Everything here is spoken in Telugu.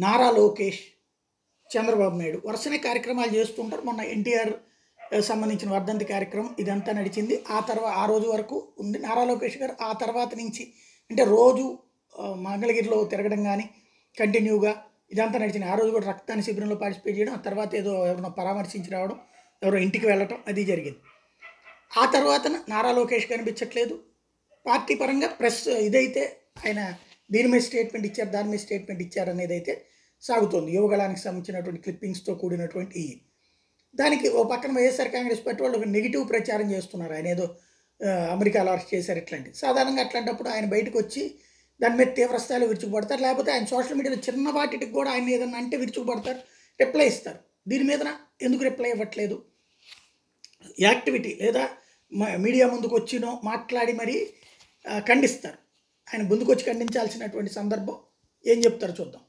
నారా లోకేష్, చంద్రబాబు నాయుడు వరుసనే కార్యక్రమాలు చేస్తుంటారు. మొన్న ఎన్టీఆర్ సంబంధించిన వర్ధంతి కార్యక్రమం ఇదంతా నడిచింది. ఆ రోజు వరకు ఉంది. నారా లోకేష్ గారు ఆ తర్వాత నుంచి అంటే రోజు మంగళగిరిలో తిరగడం కానీ కంటిన్యూగా ఇదంతా నడిచింది. ఆ రోజు కూడా రక్తదాన శిబిరంలో పార్టిసిపేట్ చేయడం, ఆ తర్వాత ఏదో ఎవరినో పరామర్శించి రావడం, ఎవరో ఇంటికి వెళ్ళటం అది జరిగింది. ఆ తర్వాత నారా లోకేష్ కనిపించట్లేదు. పార్టీ పరంగా ప్రెస్ ఇదైతే ఆయన దీని మీద స్టేట్మెంట్ ఇచ్చారు, దాని మీద స్టేట్మెంట్ ఇచ్చారు అనేది అయితే సాగుతోంది. యువగళానికి సంబంధించినటువంటి క్లిప్పింగ్స్తో కూడినటువంటి దానికి ఓ పక్కన వైఎస్ఆర్ కాంగ్రెస్ పార్టీ వాళ్ళు ఒక నెగిటివ్ ప్రచారం చేస్తున్నారు. ఆయన ఏదో అమెరికాలో అరెస్ట్ చేశారు ఇట్లాంటి. సాధారణంగా అట్లాంటప్పుడు ఆయన బయటకు వచ్చి దాని మీద తీవ్ర స్థాయిలో విరుచుకుపడతారు. లేకపోతే ఆయన సోషల్ మీడియాలో చిన్న వాటికి కూడా ఆయన ఏదన్నా అంటే విరుచుకుపడతారు, రిప్లై ఇస్తారు. దీని మీద ఎందుకు రిప్లై ఇవ్వట్లేదు? యాక్టివిటీ లేదా మీడియా ముందుకు వచ్చినో మాట్లాడి మరీ ఖండిస్తారు. ఆయన ముందుకు వచ్చి ఖండించాల్సినటువంటి సందర్భం ఏం చెప్తారో చూద్దాం.